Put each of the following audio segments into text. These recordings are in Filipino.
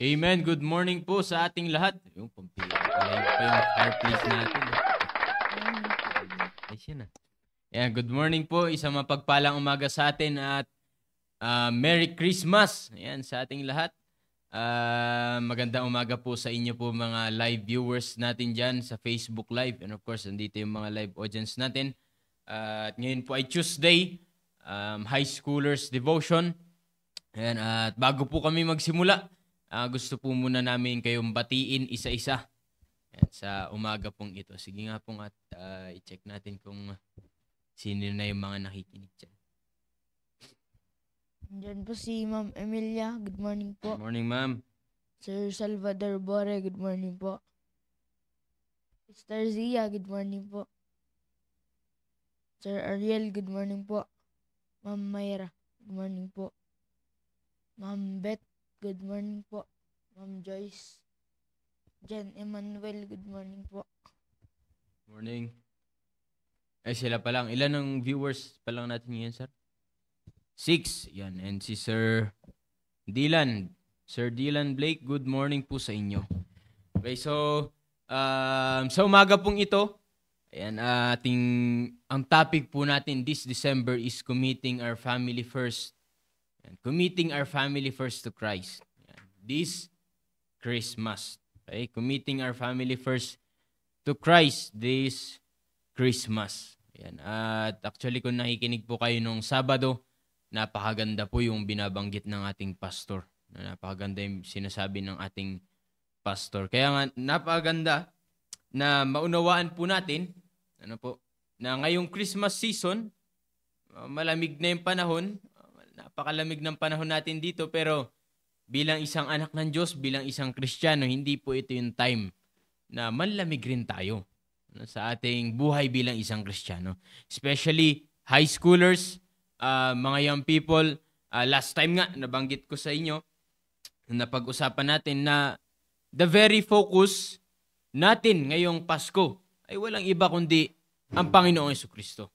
Amen. Good morning po sa ating lahat. Yung pampila pa yung fireplace natin. Ay, siya na. Yeah, good morning po. Isang mapagpalang umaga sa atin at Merry Christmas. Ayan, sa ating lahat. Magandang umaga po sa inyo po mga live viewers natin dyan sa Facebook Live. And of course, nandito yung mga live audience natin. At ngayon po ay Tuesday, High Schoolers Devotion. Ayan, at bago po kami magsimula, gusto po muna namin kayong batiin isa-isa sa umaga pong ito. Sige nga pong at i-check natin kung sino na yung mga nakikinig dyan. Diyan po si Ma'am Emilia. Good morning po. Good morning, ma'am. Sir Salvador Bore. Good morning po. Sister Zia. Good morning po. Sir Ariel. Good morning po. Ma'am Mayra. Good morning po. Ma'am Beth. Good morning po. Ma'am Joyce. Jen Emmanuel, good morning po. Morning. Ay, sila pa lang. Ilan ang viewers pa lang natin ngayon, sir? 6. Yan. And si Sir Dylan. Sir Dylan Blake, good morning po sa inyo. Okay, so, sa umaga pong ito, ayan, ang topic po natin this December is committing our family first. Committing our family first to Christ. This Christmas. Okay? Committing our family first to Christ this Christmas. Yan. At actually kung nakikinig po kayo nung Sabado, napakaganda po yung binabanggit ng ating pastor. Napakaganda yung sinasabi ng ating pastor. Kaya nga napakaganda na maunawaan po natin na ngayong Christmas season, malamig na yung panahon, napakalamig ng panahon natin dito, pero bilang isang anak ng Diyos, bilang isang Kristiyano, hindi po ito yung time na manlamig rin tayo sa ating buhay bilang isang Kristiyano. Especially high schoolers, mga young people. Last time nga, nabanggit ko sa inyo, napag-usapan natin na the very focus natin ngayong Pasko ay walang iba kundi ang Panginoong Jesucristo.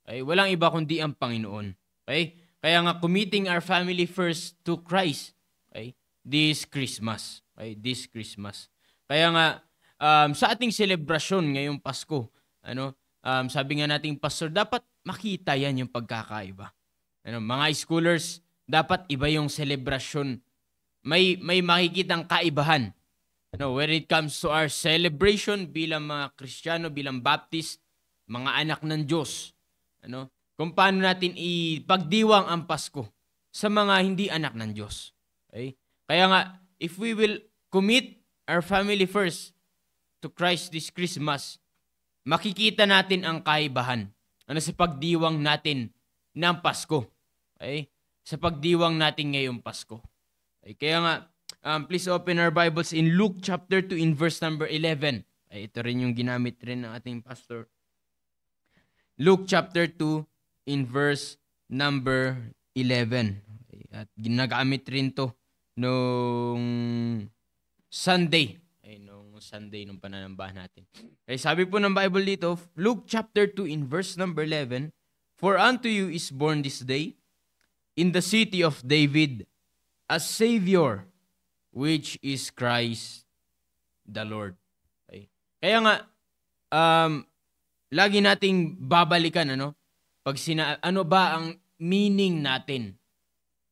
Okay? Walang iba kundi ang Panginoon. Okay? Kaya nga, committing our family first to Christ, okay, this Christmas. Okay, this Christmas. Kaya nga, sa ating selebrasyon ngayong Pasko, sabi nga nating pastor, dapat makita yan yung pagkakaiba. Mga schoolers, dapat iba yung selebrasyon. May makikitang kaibahan. When it comes to our celebration bilang mga Kristiyano, bilang Baptist, mga anak ng Diyos. Kung paano natin ipagdiwang ang Pasko sa mga hindi anak ng Diyos. Okay? Kaya nga, if we will commit our family first to Christ this Christmas, makikita natin ang kaibahan sa pagdiwang natin ng Pasko. Okay? Sa pagdiwang natin ngayong Pasko. Okay? Kaya nga, please open our Bibles in Luke chapter 2 in verse number 11. Ito rin yung ginamit rin ng ating pastor. Luke chapter 2 in verse number 11. At ginagamit rin to nung Sunday. Nung Sunday, nung pananambahan natin. Sabi po ng Bible dito, Luke chapter 2 in verse number 11, For unto you is born this day, in the city of David, a Savior, which is Christ the Lord. Kaya nga, lagi nating babalikan, pag ano ba ang meaning natin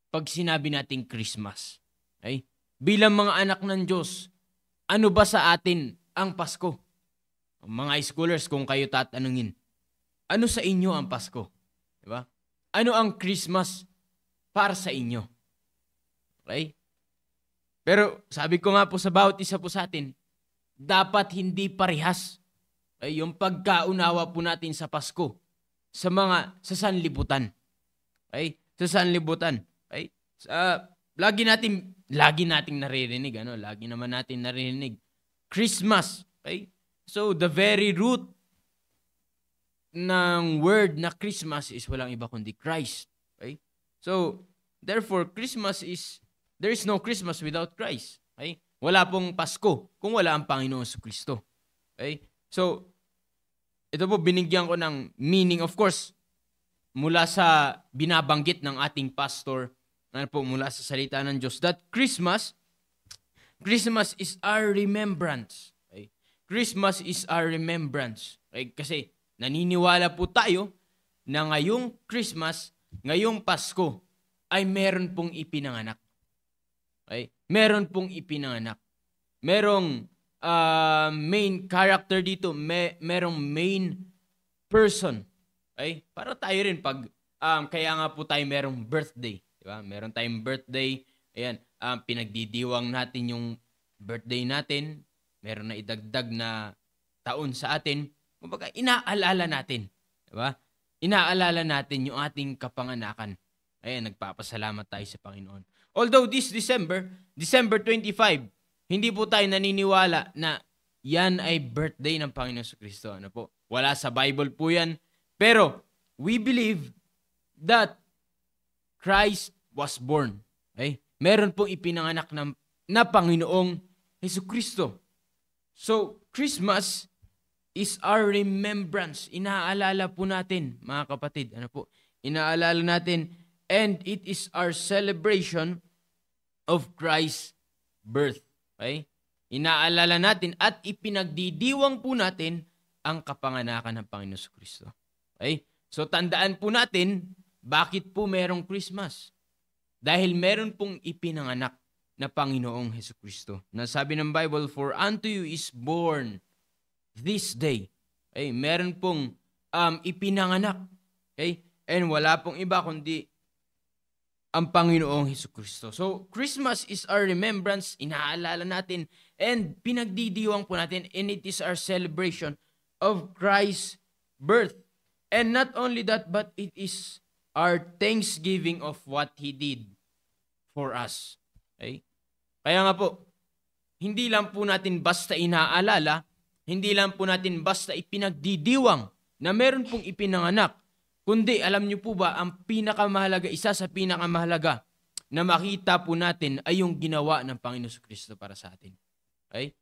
pag sinabi nating Christmas? Okay? Bilang mga anak ng Diyos, ano ba sa atin ang Pasko? Mga schoolers, kung kayo tatanungin, ano sa inyo ang Pasko? Diba? Ano ang Christmas para sa inyo? Okay? Pero sabi ko nga po sa bawat isa po sa atin, dapat hindi parehas yung pagkaunawa po natin sa Pasko sa sanlibutan. Okay? Sa sanlibutan. Okay? Lagi nating naririnig, lagi naman natin naririnig Christmas. Okay? So the very root ng word na Christmas is walang iba kundi Christ. Okay? So therefore there is no Christmas without Christ. Okay? Wala pong Pasko kung wala ang Panginoong Jesucristo. Okay? So ito po, binigyan ko ng meaning, of course, mula sa binabanggit ng ating pastor, mula sa salita ng Diyos, that Christmas Christmas is our remembrance. Okay? Christmas is our remembrance. Okay? Kasi naniniwala po tayo na ngayong Christmas, ngayong Pasko, ay meron pong ipinanganak. Okay? Meron pong ipinanganak. Merong main character dito, merong main person. Okay? Para tayo rin pag kaya nga po tayo merong birthday, di ba? Meron tayong birthday. Ayan, pinagdidiwang natin yung birthday natin. Meron na idagdag na taon sa atin. Kumbaga inaalala natin, di ba? Inaalala natin yung ating kapanganakan. Ayan, nagpapasalamat tayo sa Panginoon. Although this December 25, hindi po tayo naniniwala na yan ay birthday ng Panginoon Kristo. Ano po? Wala sa Bible po yan. Pero we believe that Christ was born. Okay? Meron pong ipinanganak na Panginoong Jesucristo. So, Christmas is our remembrance. Inaalala po natin, mga kapatid. Ano po? Inaalala natin. And it is our celebration of Christ's birth. Okay? Inaalala natin at ipinagdidiwang po natin ang kapanganakan ng Panginoon Jesucristo. Okay? So, tandaan po natin, bakit po merong Christmas? Dahil meron pong ipinanganak na Panginoong Jesucristo. Nasabi ng Bible, for unto you is born this day. Okay? Meron pong ipinanganak. Okay? And wala pong iba kundi ang Panginoong Jesucristo. So, Christmas is our remembrance, inaalala natin, and pinagdidiwang po natin, and it is our celebration of Christ's birth. And not only that, but it is our thanksgiving of what He did for us. Okay? Kaya nga po, hindi lang po natin basta inaalala, hindi lang po natin basta ipinagdidiwang na meron pong ipinanganak, kundi alam niyo po ba, ang pinakamahalaga, isa sa pinakamahalaga na makita po natin ay yung ginawa ng Panginoon Kristo para sa atin. Okay?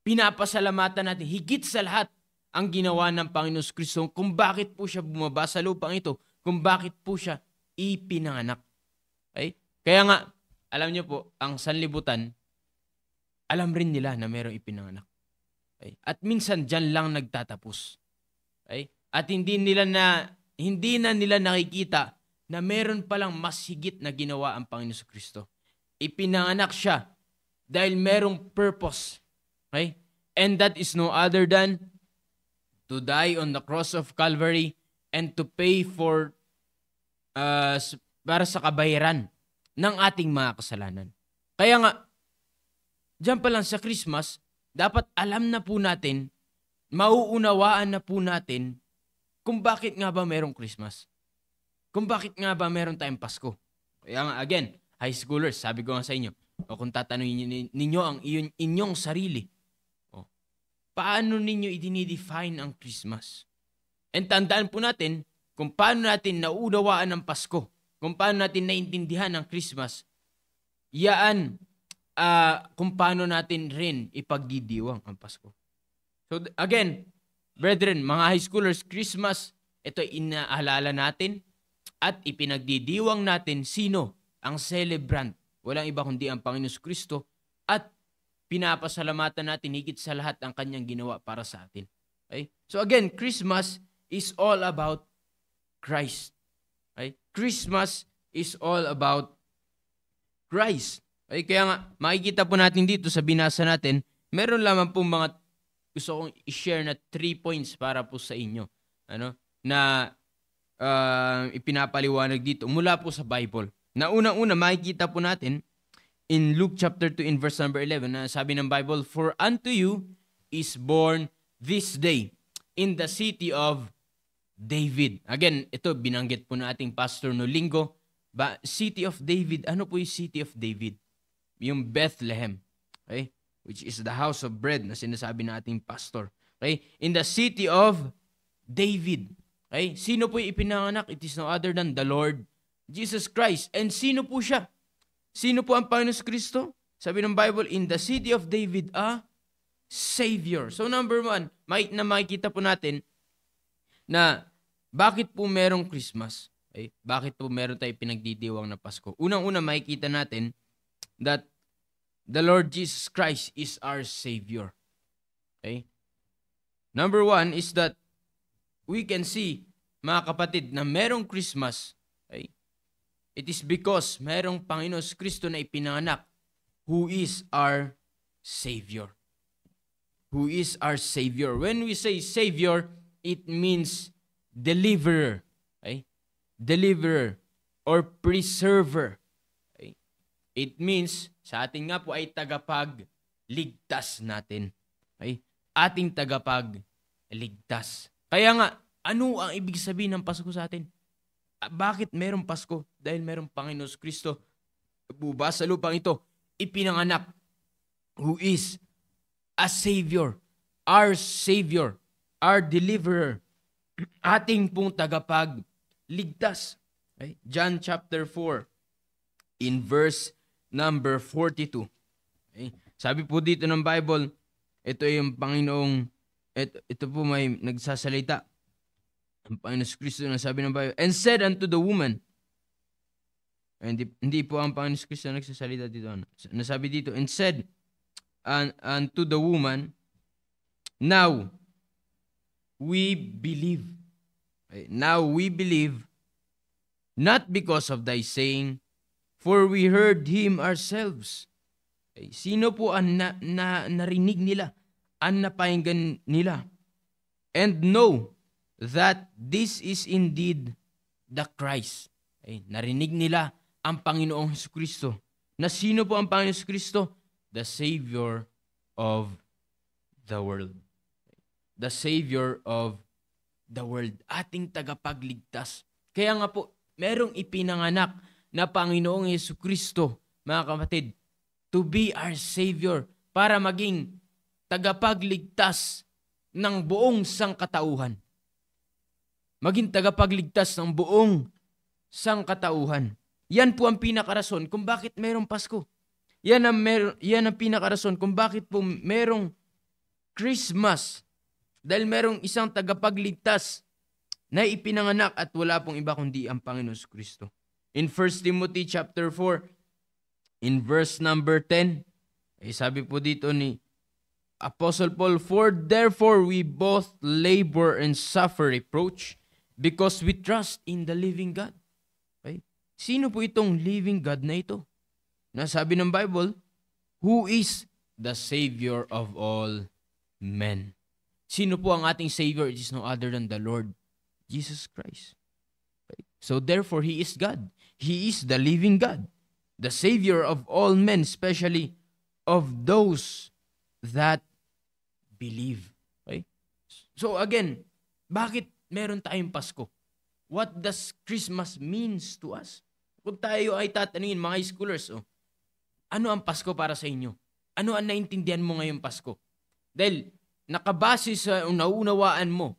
Pinapasalamatan natin higit sa lahat ang ginawa ng Panginoon Kristo kung bakit po siya bumaba sa lupang ito, kung bakit po siya ipinanganak. Okay? Kaya nga, alam niyo po, ang sanlibutan, alam rin nila na mayroong ipinanganak. Okay? At minsan dyan lang nagtatapos. Okay? At hindi na nila nakikita na meron palang mas higit na ginawa ang Panginoon Kristo. Ipinanganak siya dahil merong purpose. Okay? And that is no other than to die on the cross of Calvary and to pay for para sa kabayaran ng ating mga kasalanan. Kaya nga, diyan pa lang sa Christmas, dapat alam na po natin, mauunawaan na po natin kung bakit nga ba merong Christmas. Kung bakit nga ba meron tayong Pasko. Kaya nga, again, high schoolers, sabi ko nga sa inyo, o kung tatanungin ninyo ang inyong sarili, paano ninyo i-define ang Christmas? And tandaan po natin kung paano natin naunawaan ang Pasko, kung paano natin naintindihan ang Christmas, yaan kung paano natin rin ipagdidiwang ang Pasko. So again, brethren, mga high schoolers, Christmas, ito inaalala natin at ipinagdidiwang natin sino ang celebrant. Walang iba kundi ang Panginoon Kristo at pinapasalamatan natin higit sa lahat ang kanyang ginawa para sa atin. Okay? So again, Christmas is all about Christ. Okay? Christmas is all about Christ. Okay? Kaya nga, makikita po natin dito sa binasa natin, meron lamang po mga gusto kong i-share na 3 points para po sa inyo. Na ipinapaliwanag dito mula po sa Bible. Na unang-una, makikita po natin in Luke chapter 2 in verse number 11, na sabi ng Bible, for unto you is born this day in the city of David. Again, ito binanggit po na ating pastor no linggo. City of David, ano po yung city of David? Yung Bethlehem. Okay? Which is the house of bread na sinasabi na ating pastor. Okay? In the city of David. Okay? Sino po yung ipinanganak? It is no other than the Lord Jesus Christ. And sino po siya? Sino po ang Panginoon Kristo? Sabi ng Bible, in the city of David, a Savior. So number 1, makikita po natin na bakit po merong Christmas? Okay? Bakit po meron tayo pinagdidiwang na Pasko? Unang-una, makikita natin that the Lord Jesus Christ is our Savior. Okay? Number one is that we can see, mga kapatid, na merong Christmas. Okay? It is because merong Panginoon Kristo na ipinanganak who is our Savior. Who is our Savior. When we say Savior, it means deliverer. Okay? Deliverer or preserver. Okay? It means, sa atin nga po ay tagapagligtas natin. Okay? Ating tagapagligtas. Kaya nga, ano ang ibig sabihin ng Pasko sa atin? Bakit merong Pasko? Dahil merong Panginoon Kristo buba sa lupang ito, ipinanganak, who is a Savior, our deliverer, ating pong tagapagligtas. Okay? John chapter 4, in verse number 42. Okay? Sabi po dito ng Bible, ito yung Panginoong, ito po may nagsasalita. Ang Panginoon Kristo na sabi ng Bible, and said unto the woman, hindi po ang Panginoon Kristo na nagsasalita dito. Nasabi dito, and said unto the woman, now we believe. Now we believe, not because of thy saying, for we heard him ourselves. Sino po ang narinig nila, ang napahinggan nila? And know that this is indeed the Christ. Narinig nila ang Panginoong Jesucristo. Na sino po ang Panginoong Jesucristo? The Savior of the world. The Savior of the world. Ating tagapagligtas. Kaya nga po, merong ipinanganak na Panginoong Jesucristo, mga kapatid, to be our Savior, para maging tagapagligtas ng buong sangkatauhan. Maging tagapagligtas ng buong sangkatauhan. Yan po ang pinakarason kung bakit merong Pasko. Yan ang pinakarason kung bakit po merong Christmas. Dahil merong isang tagapagligtas na ipinanganak at wala pong iba kundi ang Panginoon Kristo. In 1 Timothy chapter 4, in verse number 10, sabi po dito ni Apostle Paul, for therefore we both labor and suffer reproach because we trust in the living God. Okay? Sino po itong living God na ito? Nasabi ng Bible, who is the Savior of all men. Sino po ang ating Savior? It is no other than the Lord Jesus Christ. Okay? So therefore, He is God. He is the living God. The Savior of all men, especially of those that believe. Okay? So again, bakit meron tayong Pasko? What does Christmas means to us? Kung tayo ay tatanungin, mga scholars, ano ang Pasko para sa inyo? Ano ang naintindihan mo ngayong Pasko? Dahil nakabase sa naunawaan mo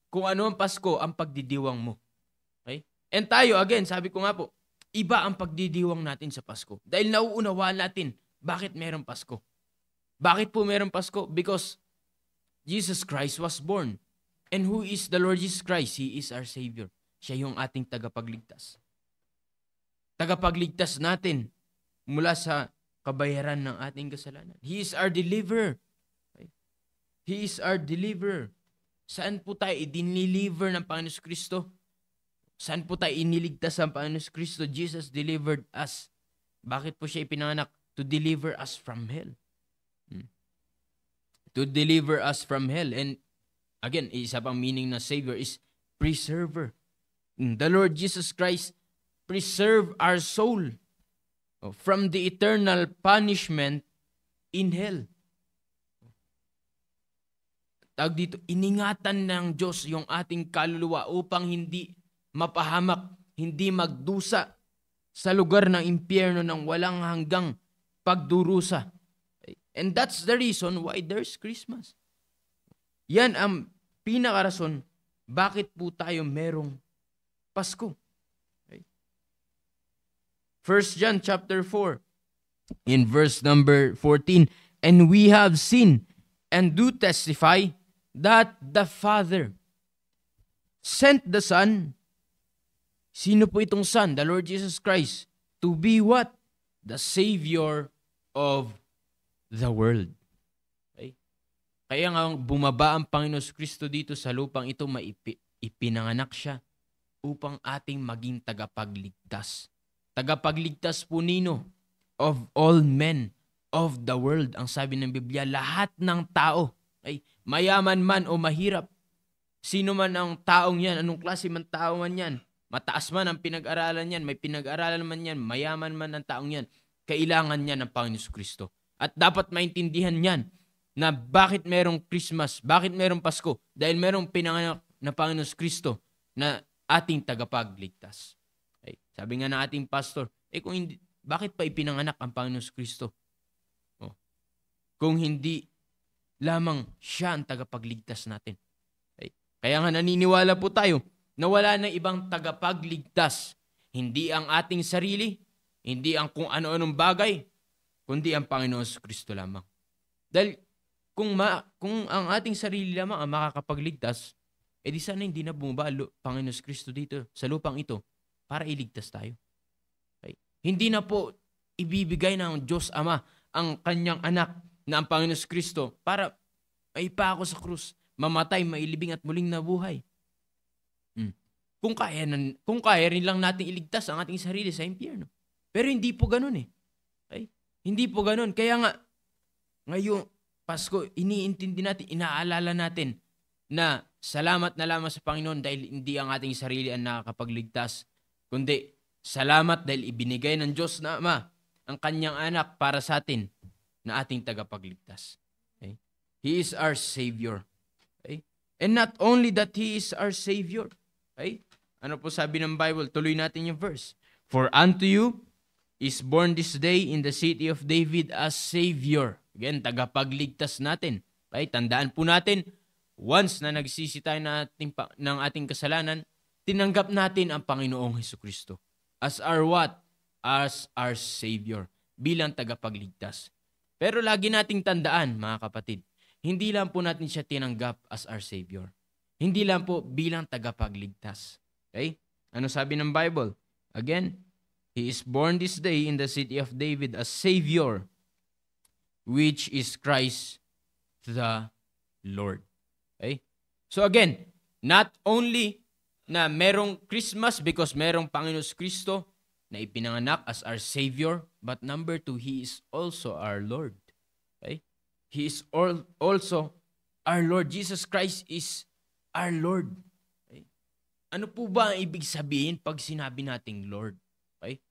kung ano ang Pasko, ang pagdidiwang mo. Okay? And tayo, again, sabi ko nga po, iba ang pagdidiwang natin sa Pasko. Dahil nauunawaan natin bakit merong Pasko. Bakit po merong Pasko? Because Jesus Christ was born. And who is the Lord Jesus Christ? He is our Savior. Siya yung ating tagapagligtas. Tagapagligtas natin mula sa kabayaran ng ating kasalanan. He is our deliverer. He is our deliverer. Saan po tayo i-deliver ng Panginoon Kristo? Saan po tayo iniligtas ng Panginoon Kristo? Jesus delivered us. Bakit po siya ipinanganak? To deliver us from hell. To deliver us from hell. And again, isa pang meaning na Savior is preserver. The Lord Jesus Christ preserve our soul from the eternal punishment in hell. Tawag dito, iningatan ng Diyos yung ating kaluluwa upang hindi mapahamak, hindi magdusa sa lugar ng impyerno ng walang hanggang pagdurusa. And that's the reason why there's Christmas. Yan ang pinakarason bakit po tayo merong Pasko. Okay. 1 John chapter 4, in verse number 14, and we have seen and do testify that the Father sent the Son. Sino po itong Son? The Lord Jesus Christ. To be what? The Savior of the world. Okay? Kaya nga bumaba ang Panginoon Kristo dito sa lupang ito, ipinanganak siya upang ating maging tagapagligtas. Tagapagligtas po nino of all men of the world. Ang sabi ng Biblia, lahat ng tao, ay mayaman man o mahirap, sino man ang taong yan, anong klase man tao man yan, mataas man ang pinag-aralan yan, may pinag-aralan man yan, mayaman man ang taong yan, kailangan niya ng Panginoon Kristo. At dapat maintindihan niyan na bakit merong Christmas, bakit merong Pasko, dahil merong pinanganak na Panginoon Kristo na ating tagapagligtas. Okay. Sabi nga ng ating pastor, kung hindi, bakit pa ipinanganak ang Panginoon Kristo? Kung hindi lamang siya ang tagapagligtas natin. Okay. Kaya nga naniniwala po tayo na wala na ibang tagapagligtas. Hindi ang ating sarili, hindi ang kung ano-anong bagay, kundi ang Panginoon Kristo lamang. Dahil kung ang ating sarili lamang ang makakapagligtas, di sana hindi na bumaba Panginoon Kristo dito sa lupang ito para iligtas tayo. Okay. Hindi na po ibibigay ng Diyos Ama ang kanyang anak na ang Panginoon Kristo para maipako sa krus, mamatay, mailibing at muling nabuhay. Kung kaya rin lang natin iligtas ang ating sarili sa impyerno. Pero hindi po ganun eh. Okay? Hindi po ganun. Kaya nga, ngayong Pasko, iniintindi natin, inaalala natin na salamat na lamang sa Panginoon dahil hindi ang ating sarili ang nakakapagligtas, kundi salamat dahil ibinigay ng Diyos na Ama ang kanyang anak para sa atin na ating tagapagligtas. Okay? He is our Savior. Okay? And not only that He is our Savior. Okay? Ano po sabi ng Bible? Tuloy natin yung verse. For unto you is born this day in the city of David a Savior. Again, tagapagligtas natin. Okay? Tandaan po natin, once na nagsisi tayo ng ating kasalanan, tinanggap natin ang Panginoong Hesukristo. As our what? As our Savior. Bilang tagapagligtas. Pero lagi nating tandaan, mga kapatid, hindi lang po natin siya tinanggap as our Savior. Hindi lang po bilang tagapagligtas. Okay? Ano sabi ng Bible? Again, He is born this day in the city of David a Savior, which is Christ the Lord. Okay? So again, not only na merong Christmas because merong Panginoon Kristo na ipinanganak as our Savior, but number 2, He is also our Lord. Okay? He is also our Lord. Jesus Christ is our Lord. Okay? Ano po ba ang ibig sabihin pag sinabi nating Lord? Okay?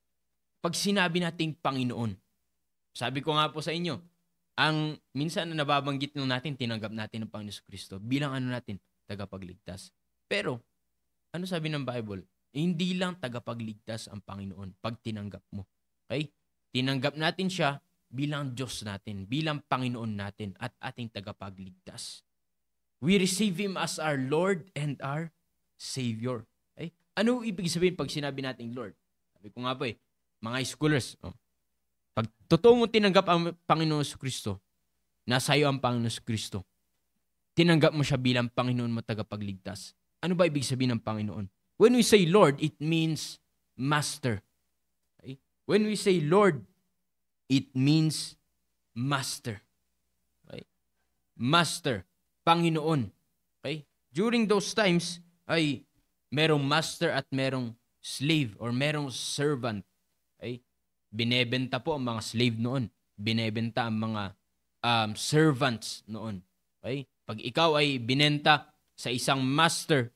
Pag sinabi nating Panginoon. Sabi ko nga po sa inyo, ang minsan na nababanggit lang natin, tinanggap natin ng Panginoon Kristo bilang ano natin, tagapagligtas. Pero, ano sabi ng Bible? Hindi lang tagapagligtas ang Panginoon pag tinanggap mo. Okay? Tinanggap natin siya bilang Diyos natin, bilang Panginoon natin at ating tagapagligtas. We receive Him as our Lord and our Savior. Okay? Ano ibig sabihin pag sinabi nating Lord? Sabi ko nga po mga scholars, pag totoo mo tinanggap ang Panginoon Kristo, nasa iyo ang Panginoon Kristo, tinanggap mo siya bilang Panginoon mo tagapagligtas. Ano ba ibig sabihin ng Panginoon? When we say Lord, it means Master. Okay? When we say Lord, it means Master. Okay? Master, Panginoon. Okay? During those times, ay merong master at merong slave or merong servant. Okay? Binebenta po ang mga slave noon. Binebenta ang mga servants noon. Okay? Pag ikaw ay binenta sa isang master,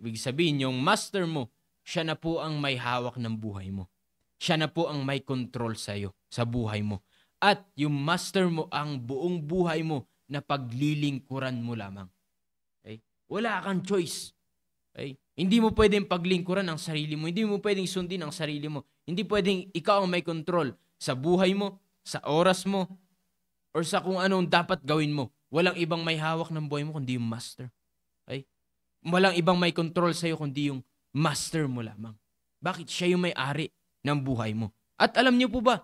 ibig sabihin, yung master mo, siya na po ang may hawak ng buhay mo. Siya na po ang may control sa'yo, sa buhay mo. At yung master mo ang buong buhay mo na paglilingkuran mo lamang. Okay? Wala kang choice. Okay? Hindi mo pwedeng paglingkuran ang sarili mo. Hindi mo pwedeng sundin ang sarili mo. Hindi pwedeng ikaw ang may control sa buhay mo, sa oras mo, or sa kung anong dapat gawin mo. Walang ibang may hawak ng buhay mo kundi yung master. Okay? Walang ibang may control sa'yo kundi yung master mo lamang. Bakit? Siya yung may-ari ng buhay mo. At alam niyo po ba,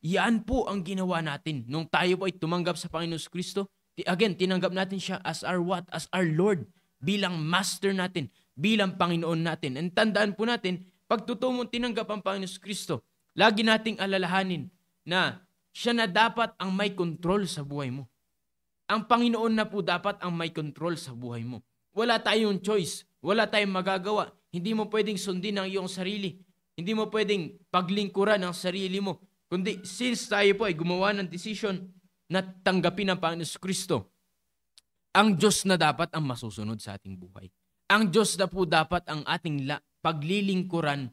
yan po ang ginawa natin nung tayo po ay tumanggap sa Panginoon Kristo. Again, tinanggap natin siya as our what? As our Lord. Bilang master natin. Bilang Panginoon natin. And tandaan po natin, pag totoo mong tinanggap ang Panginoon Kristo, lagi nating alalahanin na Siya na dapat ang may control sa buhay mo. Ang Panginoon na po dapat ang may control sa buhay mo. Wala tayong choice. Wala tayong magagawa. Hindi mo pwedeng sundin ang iyong sarili. Hindi mo pwedeng paglingkuran ang sarili mo. Kundi since tayo po ay gumawa ng decision na tanggapin ang Panginoon Kristo, ang Diyos na dapat ang masusunod sa ating buhay. Ang Diyos na po dapat ang ating paglilingkuran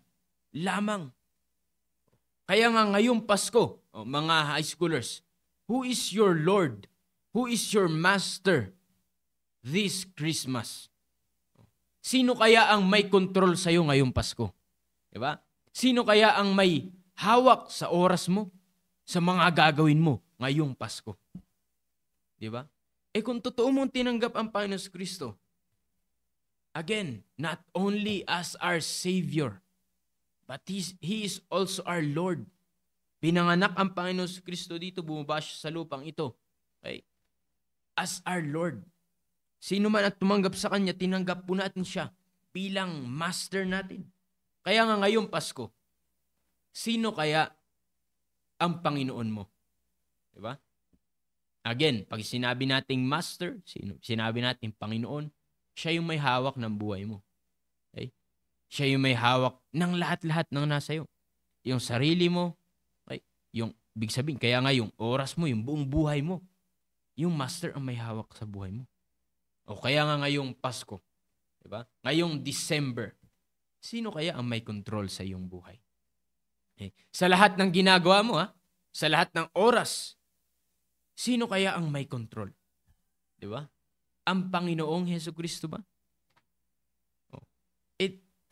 lamang. Kaya nga ngayong Pasko, mga high schoolers, who is your Lord? Who is your Master this Christmas? Sino kaya ang may control sa iyo ngayong Pasko? Diba? Sino kaya ang may hawak sa oras mo, sa mga gagawin mo ngayong Pasko? Diba? Kung totoo mong tinanggap ang Panginoon Kristo, again, not only as our Savior, but He is also our Lord. Pinanganak ang Panginoon Kristo dito, bumaba siya sa lupang ito. Okay? As our Lord. Sino man at tumanggap sa Kanya, tinanggap po natin siya bilang Master natin. Kaya nga ngayong Pasko, sino kaya ang Panginoon mo? Diba? Again, pag sinabi nating Master, sinabi nating Panginoon, siya yung may hawak ng buhay mo. Okay? Siya yung may hawak ng lahat-lahat ng nasa iyo. Yung sarili mo, okay? Yung big sabihin, kaya nga yung oras mo, yung buong buhay mo, yung Master ang may hawak sa buhay mo. O kaya nga ngayong Pasko, diba? Ngayong December, sino kaya ang may control sa iyong buhay? Okay? Sa lahat ng ginagawa mo, sa lahat ng oras, sino kaya ang may control? Diba? Ang Panginoong Hesukristo ba?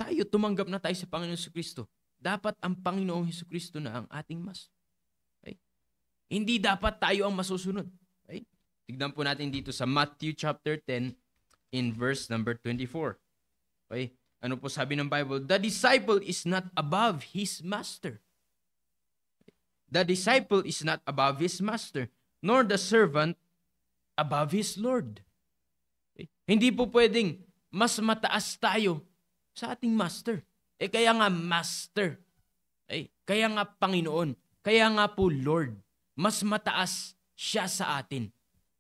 Tayo, tumanggap na tayo sa Panginoong Hesukristo. Dapat ang Panginoong Hesukristo na ang ating Master. Okay? Hindi dapat tayo ang masusunod. Okay? Tignan po natin dito sa Matthew chapter 10 in verse number 24. Okay? Ano po sabi ng Bible? The disciple is not above his master. The disciple is not above his master, nor the servant above his Lord. Okay? Hindi po pwedeng mas mataas tayo sa ating master. Kaya nga master. Kaya nga Panginoon. Kaya nga po Lord. Mas mataas siya sa atin.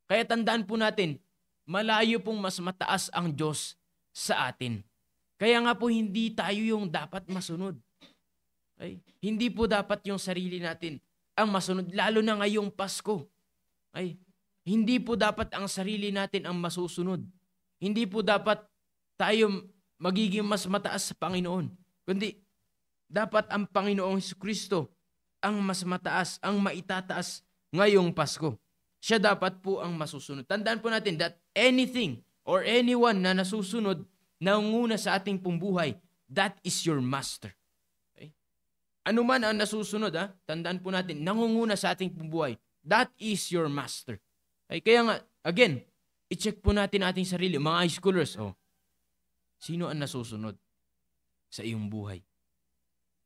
Kaya tandaan po natin, malayo pong mas mataas ang Diyos sa atin. Kaya nga po hindi tayo yung dapat masunod. Hindi po dapat yung sarili natin ang masunod, lalo na ngayong Pasko. Hindi po dapat ang sarili natin ang masusunod. Hindi po dapat tayo magiging mas mataas sa Panginoon. Kundi, dapat ang Panginoong Hesukristo ang mas mataas, ang maitataas ngayong Pasko. Siya dapat po ang masusunod. Tandaan po natin that anything or anyone na nasusunod, nangunguna sa ating pumbuhay, that is your master. Okay? Ano man ang nasusunod, tandaan po natin, nangunguna sa ating pumbuhay, that is your master. Okay? Kaya nga, again, i-check po natin ating sarili, mga high schoolers, sino ang nasusunod sa iyong buhay?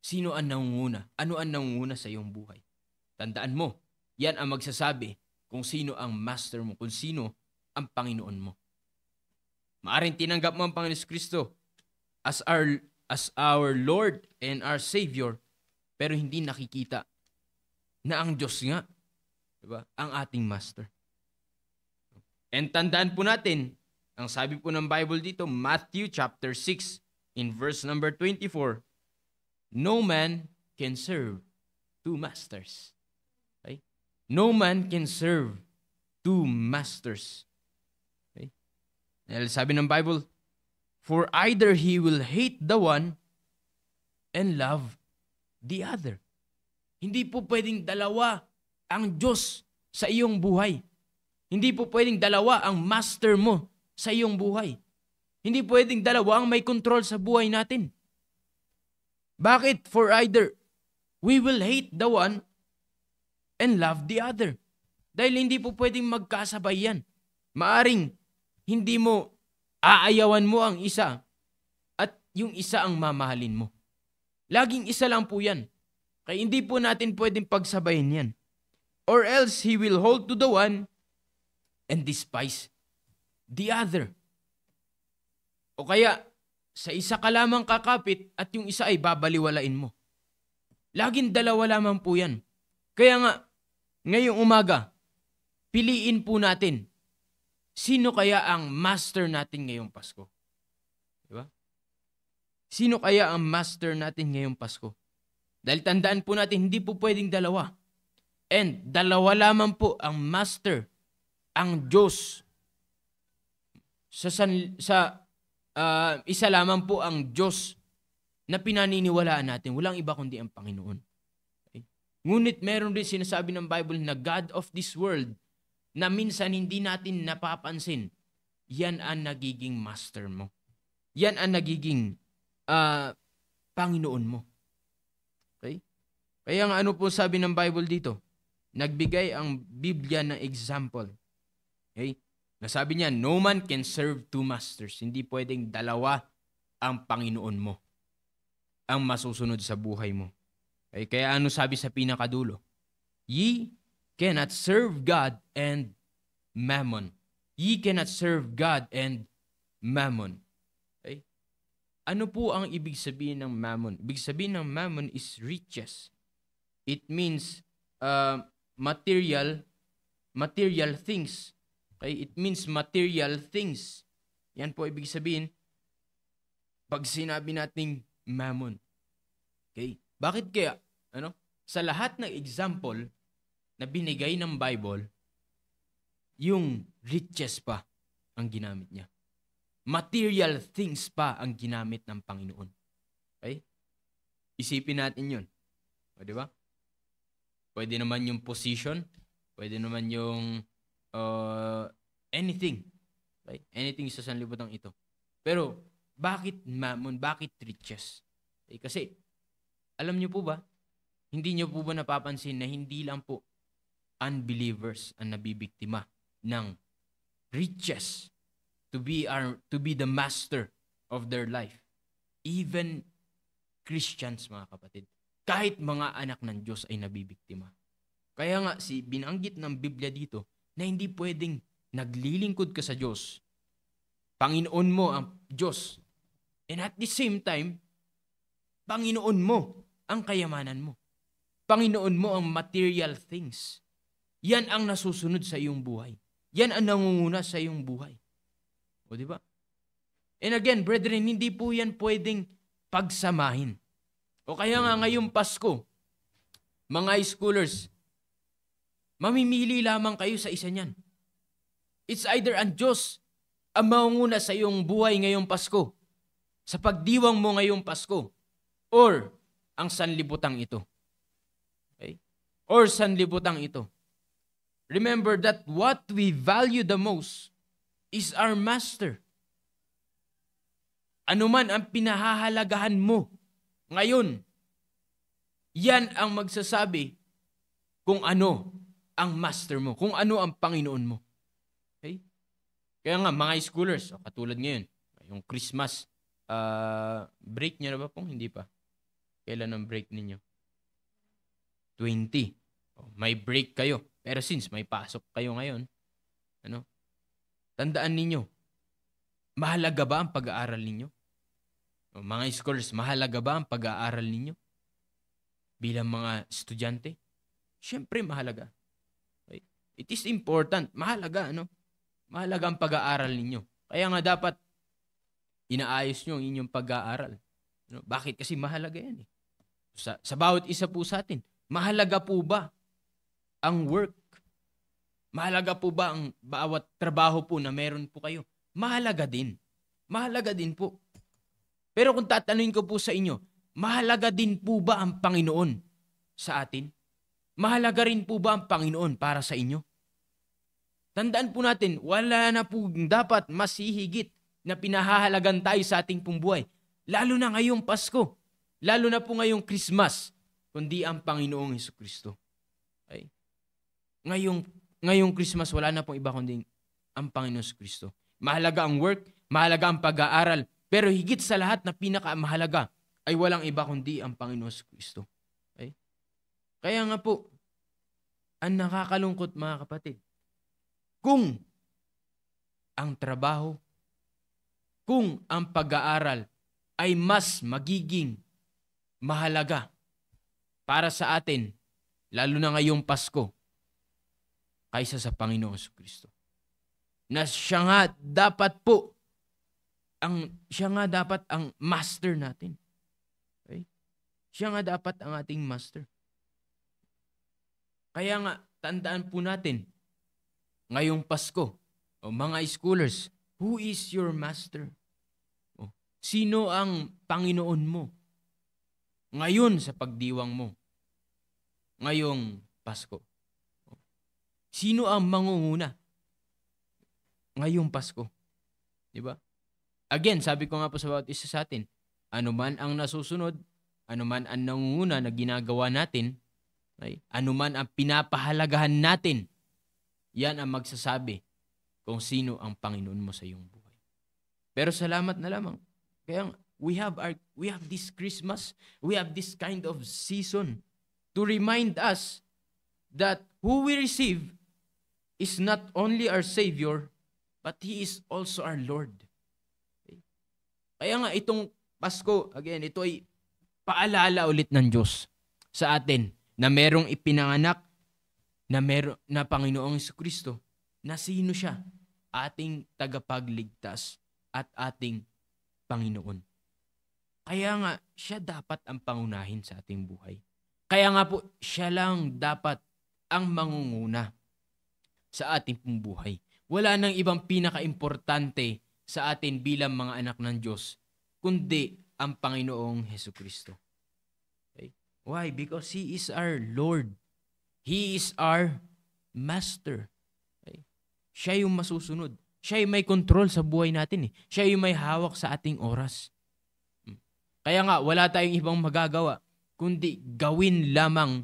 Sino ang nangunguna? Ano ang nangunguna sa iyong buhay? Tandaan mo, yan ang magsasabi kung sino ang master mo, kung sino ang Panginoon mo. Maaring tinanggap mo ang Panginoon Kristo as our Lord and our Savior, pero hindi nakikita na ang Diyos nga, diba, ang ating master. And tandaan po natin, ang sabi po ng Bible dito, Matthew chapter 6, in verse number 24, no man can serve two masters. Okay? No man can serve two masters. Okay? Dahil sabi ng Bible, for either he will hate the one and love the other. Hindi po pwedeng dalawa ang Diyos sa iyong buhay. Hindi po pwedeng dalawa ang master mo sa iyong buhay. Hindi pwedeng dalawa ang may control sa buhay natin. Bakit? For either we will hate the one and love the other. Dahil hindi po pwedeng magkasabay yan. Maaring hindi mo aayawan mo ang isa at yung isa ang mamahalin mo. Laging isa lang po yan. Kaya hindi po natin pwedeng pagsabayin yan. Or else he will hold to the one and despise the other. O kaya, sa isa ka lamang kakapit at yung isa ay babaliwalain mo. Laging dalawa lamang po yan. Kaya nga, ngayong umaga, piliin po natin, sino kaya ang master natin ngayong Pasko? Diba? Sino kaya ang master natin ngayong Pasko? Dahil tandaan po natin, hindi po pwedeng dalawa. And dalawa lamang po ang master, ang Diyos. Isa lamang po ang Diyos na pinaniniwalaan natin. Walang iba kundi ang Panginoon. Okay? Ngunit meron din sinasabi ng Bible na God of this world na minsan hindi natin napapansin. Yan ang nagiging master mo. Yan ang nagiging Panginoon mo. Okay? Kaya nga ano po sabi ng Bible dito? Nagbigay ang Biblia ng example. Okay? Nasabi niya, no man can serve two masters. Hindi pwedeng dalawa ang Panginoon mo ang masusunod sa buhay mo. Okay? Kaya ano sabi sa pinakadulo? Ye cannot serve God and mammon. Ye cannot serve God and mammon. Okay? Ano po ang ibig sabihin ng mammon? Ibig sabihin ng mammon is riches. It means material things. Okay? It means material things. Yan po ibig sabihin pag sinabi nating mammon. Okay? Bakit kaya? Sa lahat ng example na binigay ng Bible, yung riches pa ang ginamit niya. Material things pa ang ginamit ng Panginoon. Okay? Isipin natin yun. O, di ba? Pwede naman yung position, pwede naman yung anything. Right? Anything sa sanlibutan ito. Pero, bakit mammon? Bakit riches? Okay, kasi, alam niyo po ba, hindi niyo po ba napapansin na hindi lang po unbelievers ang nabibiktima ng riches to be the master of their life. Even Christians, mga kapatid. Kahit mga anak ng Diyos ay nabibiktima. Kaya nga, binanggit ng Biblia dito na hindi pwedeng naglilingkod ka sa Diyos. Panginoon mo ang Diyos. And at the same time, Panginoon mo ang kayamanan mo. Panginoon mo ang material things. Yan ang nasusunod sa iyong buhay. Yan ang nangunguna sa iyong buhay. O di ba? And again, brethren, hindi po yan pwedeng pagsamahin. O kaya nga ngayong Pasko, mga schoolers, mamimili lamang kayo sa isa niyan. It's either ang Diyos ang mangunguna sa iyong buhay ngayong Pasko, sa pagdiwang mo ngayong Pasko, or ang sanlibutang ito. Okay? Or sanlibutang ito. Remember that what we value the most is our master. Ano man ang pinahahalagahan mo ngayon, yan ang magsasabi kung ano ang master mo, kung ano ang Panginoon mo. Okay? Kaya nga, mga schoolers, katulad ngayon, yung Christmas, break nyo na ba pong? Hindi pa. Kailan ang break ninyo? 20. May break kayo. Pero since may pasok kayo ngayon, tandaan ninyo, mahalaga ba ang pag-aaral ninyo? Mga scholars, mahalaga ba ang pag-aaral ninyo? Bilang mga estudyante? Siyempre mahalaga. Okay? It is important. Mahalaga, Mahalaga ang pag-aaral ninyo. Kaya nga dapat inaayos nyo ang inyong pag-aaral. Bakit? Kasi mahalaga yan. Sa bawat isa po sa atin, mahalaga po ba ang work? Mahalaga po ba ang bawat trabaho po na meron po kayo? Mahalaga din. Mahalaga din po. Pero kung tatanungin ko po sa inyo, mahalaga din po ba ang Panginoon sa atin? Mahalaga rin po ba ang Panginoon para sa inyo? Tandaan po natin, wala na po dapat mas hihigit na pinahahalagan tayo sa ating pong buhay. Lalo na ngayong Pasko. Lalo na po ngayong Christmas. Kundi ang Panginoong Hesukristo. Okay? Ngayong Christmas, wala na pong iba kundi ang Panginoong Hesukristo. Mahalaga ang work, mahalaga ang pag-aaral, pero higit sa lahat na pinakamahalaga ay walang iba kundi ang Panginoong Hesukristo. Okay? Kaya nga po, ang nakakalungkot mga kapatid, kung ang trabaho, kung ang pag-aaral ay mas magiging mahalaga para sa atin, lalo na ngayong Pasko, kaysa sa Panginoong Jesucristo. Na siya nga dapat ang master natin. Okay? Siya nga dapat ang ating master. Kaya nga, tandaan po natin, ngayong Pasko, mga schoolers, who is your master? Sino ang Panginoon mo? Ngayon sa pagdiwang mo. Ngayong Pasko. Sino ang mangunguna? Ngayong Pasko. Diba? Again, sabi ko nga po sa bawat isa sa atin, anuman ang nasusunod, anuman ang nangunguna na ginagawa natin, anuman ang pinapahalagahan natin, yan ang magsasabi kung sino ang Panginoon mo sa iyong buhay. Pero salamat na lamang. Kaya we have this Christmas, we have this kind of season to remind us that who we receive is not only our Savior, but He is also our Lord. Okay? Kaya nga itong Pasko, again, ito ay paalala ulit ng Diyos sa atin na merong ipinanganak na Panginoong Jesucristo, na sino siya? Ating tagapagligtas at ating Panginoon. Kaya nga, siya dapat ang pangunahin sa ating buhay. Kaya nga po, siya lang dapat ang mangunguna sa ating pong buhay. Wala nang ibang pinaka-importante sa atin bilang mga anak ng Diyos, kundi ang Panginoong Jesucristo. Okay? Why? Because He is our Lord. He is our Master. Okay? Siya yung masusunod. Siya yung may control sa buhay natin. Siya yung may hawak sa ating oras. Kaya nga, wala tayong ibang magagawa, kundi gawin lamang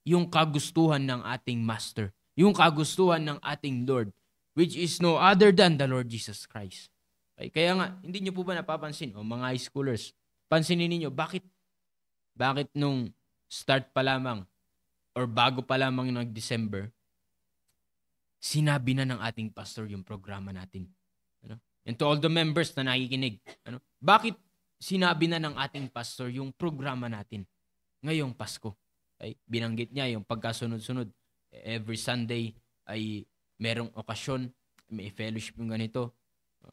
yung kagustuhan ng ating Master. Yung kagustuhan ng ating Lord, which is no other than the Lord Jesus Christ. Okay? Kaya nga, hindi nyo po ba napapansin, mga high schoolers, pansinin niyo bakit nung start pa lamang or bago pa lamang ng December, sinabi na ng ating pastor yung programa natin. And to all the members na nakikinig, bakit sinabi na ng ating pastor yung programa natin ngayong Pasko? Okay? Binanggit niya yung pagkasunod-sunod. Every Sunday ay merong okasyon, may fellowship yung ganito.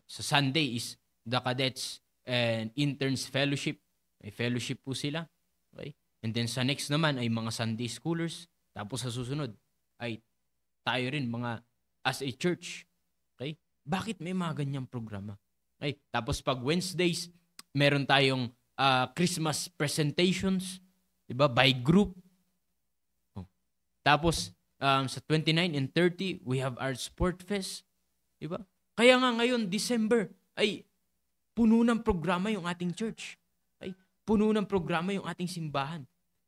Sa Sunday is the Cadets and Interns Fellowship. May fellowship po sila. Okay? And then sa next naman ay mga Sunday Schoolers. Tapos sa susunod ay tayo rin mga as a church. Okay? Bakit may mga ganyang programa? Okay? Tapos pag Wednesdays, meron tayong Christmas presentations, 'di ba? By group. Tapos sa 29 and 30, we have our Sport Fest, 'di ba? Kaya nga ngayon December ay puno ng programa yung ating church. Okay? Puno ng programa yung ating simbahan.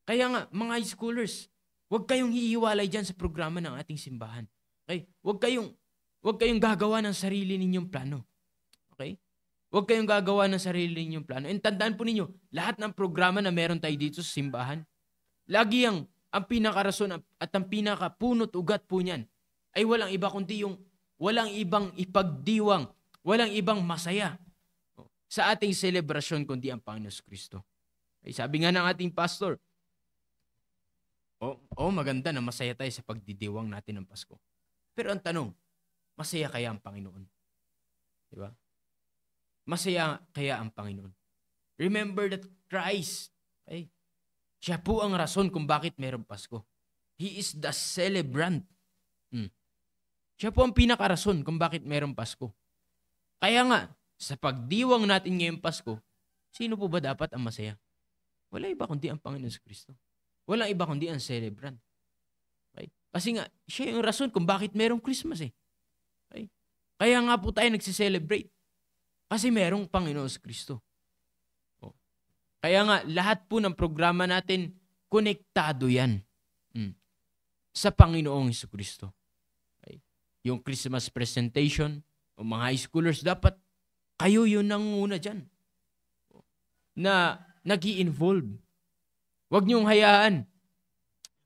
Kaya nga mga high schoolers, huwag kayong hihiwalay diyan sa programa ng ating simbahan. Okay? Huwag kayong gagawa ng sarili ninyong plano. Okay? Huwag kayong gagawa ng sarili ninyong plano. And tandaan po ninyo, lahat ng programa na meron tayo dito sa simbahan, lagi ang pinakarason at ang pinakapunot ugat po niyan ay walang iba kundi yung walang ibang ipagdiwang, walang ibang masaya sa ating selebrasyon kundi ang Panginoon Kristo. Ay, sabi nga ng ating pastor, maganda na masaya tayo sa pagdidiwang natin ng Pasko. Pero ang tanong, masaya kaya ang Panginoon? Diba? Masaya kaya ang Panginoon? Remember that Christ, siya po ang rason kung bakit mayroong Pasko. He is the celebrant. Siya po ang pinakarason kung bakit mayroong Pasko. Kaya nga, sa pagdiwang natin ngayong Pasko, sino po ba dapat ang masaya? Wala iba kundi ang Panginoon Kristo. Wala iba kundi ang celebrant. Okay? Kasi nga, siya yung rason kung bakit mayroong Christmas Okay? Kaya nga po tayo nagsiselebrate. Kasi mayroong Panginoon Kristo. Kaya nga, lahat po ng programa natin, konektado yan sa Panginoong Jesucristo. Okay? Yung Christmas presentation, o mga high schoolers, dapat kayo yun nanguna dyan na nag-i-involve. Huwag niyong hayaan.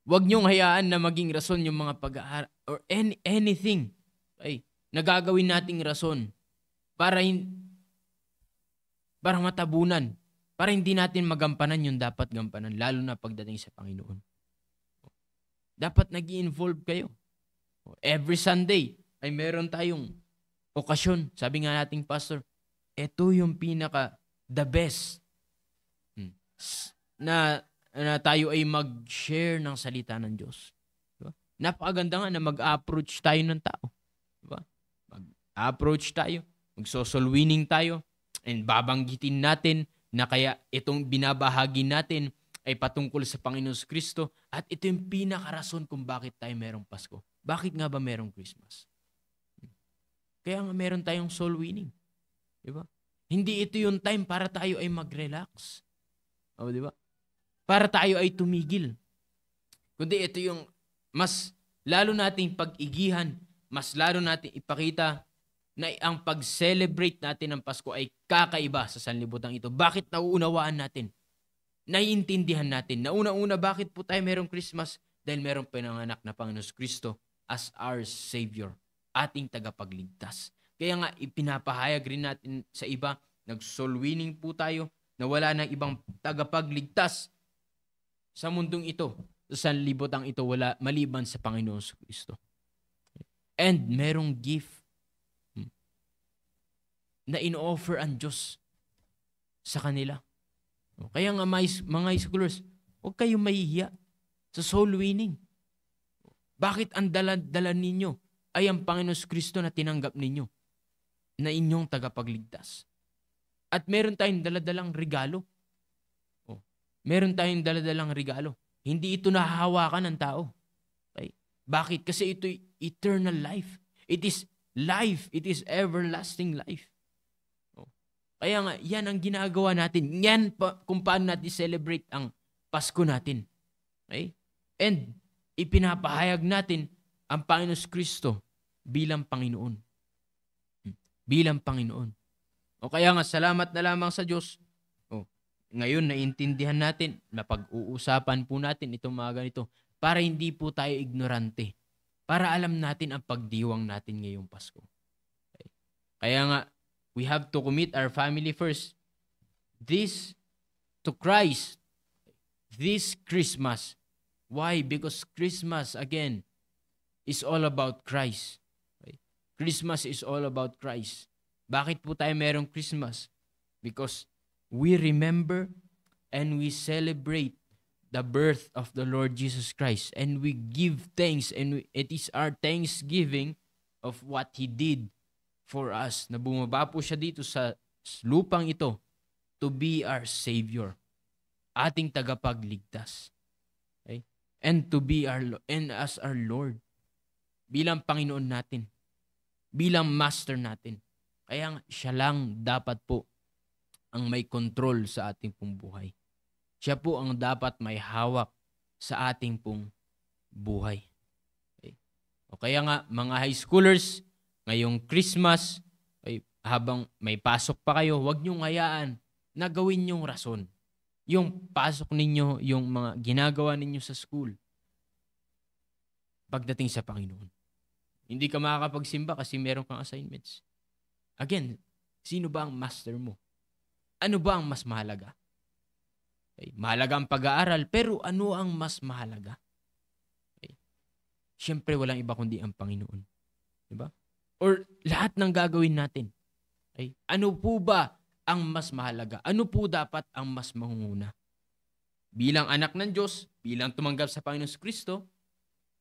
Huwag niyong hayaan na maging rason yung mga pag-aaral or anything na gagawin nating rason para matabunan, para hindi natin magampanan yung dapat gampanan, lalo na pagdating sa Panginoon. Dapat nag-i-involve kayo. Every Sunday ay meron tayong okasyon. Sabi nga nating pastor, ito yung pinaka the best na tayo ay mag-share ng salita ng Diyos. Diba? Napakaganda nga na mag-approach tayo ng tao. Diba? Mag-approach tayo, mag-social winning tayo, and babanggitin natin na kaya itong binabahagi natin ay patungkol sa Panginoon Kristo at ito yung pinakarason kung bakit tayo merong Pasko. Bakit nga ba merong Christmas? Kaya nga meron tayong soul winning. Diba? Hindi ito yung time para tayo ay mag-relax. O, diba? Para tayo ay tumigil. Kundi ito yung mas lalo nating pag-igihan, mas lalo nating ipakita na ang pag-celebrate natin ng Pasko ay kakaiba sa sanlibutan ito. Bakit nauunawaan natin? Naiintindihan natin. Nauna-una, bakit po tayo merong Christmas? Dahil merong pinanganak na Panginoon Kristo as our Savior, ating tagapagligtas. Kaya nga, ipinapahayag rin natin sa iba, nag-soul winning po tayo, na wala ng ibang tagapagligtas sa mundong ito, sa sanlibutan ito, wala maliban sa Panginoon Kristo. And merong gift na in-offer ang Diyos sa kanila. Kaya nga mga scholars, huwag kayong mahihiya sa soul winning. Bakit ang dala ninyo ay ang Panginoon Kristo na tinanggap ninyo na inyong tagapagligtas? At meron tayong daladalang regalo. Meron tayong daladalang regalo. Hindi ito nahahawakan ng tao. Okay? Bakit? Kasi ito eternal life. It is life. It is everlasting life. Kaya nga, yan ang ginagawa natin. Yan kung paano natin celebrate ang Pasko natin. Okay? And ipinapahayag natin ang Panginoon Kristo bilang Panginoon. Bilang Panginoon. O kaya nga, salamat na lamang sa Diyos. Ngayon, naiintindihan natin, napag-uusapan po natin itong mga ganito para hindi po tayo ignorante. Para alam natin ang pagdiwang natin ngayong Pasko. Okay? Kaya nga, we have to commit our family first. This to Christ. This Christmas. Why? Because Christmas, again, is all about Christ. Okay? Christmas is all about Christ. Bakit po tayo merong Christmas? Because we remember and we celebrate the birth of the Lord Jesus Christ. And we give thanks, and it is our thanksgiving of what He did for us, na bumaba po siya dito sa lupang ito to be our Savior, ating tagapagligtas. Okay? And to be as our Lord, bilang Panginoon natin, bilang Master natin. Kaya siya lang dapat po ang may control sa ating pong buhay. Siya po ang dapat may hawak sa ating pong buhay. Okay? O kaya nga, mga high schoolers, ngayong Christmas, habang may pasok pa kayo, huwag niyong hayaan na gawin niyong rason. Yung pasok ninyo, yung mga ginagawa ninyo sa school, pagdating sa Panginoon. Hindi ka makakapagsimba kasi meron kang assignments. Again, sino ba ang master mo? Ano ba ang mas mahalaga? Okay. Mahalaga ang pag-aaral, pero ano ang mas mahalaga? Okay. Siyempre, walang iba kundi ang Panginoon. Diba? Or lahat ng gagawin natin. Okay. Ano po ba ang mas mahalaga? Ano po dapat ang mas mangunguna? Bilang anak ng Diyos, bilang tumanggap sa Panginoon Kristo,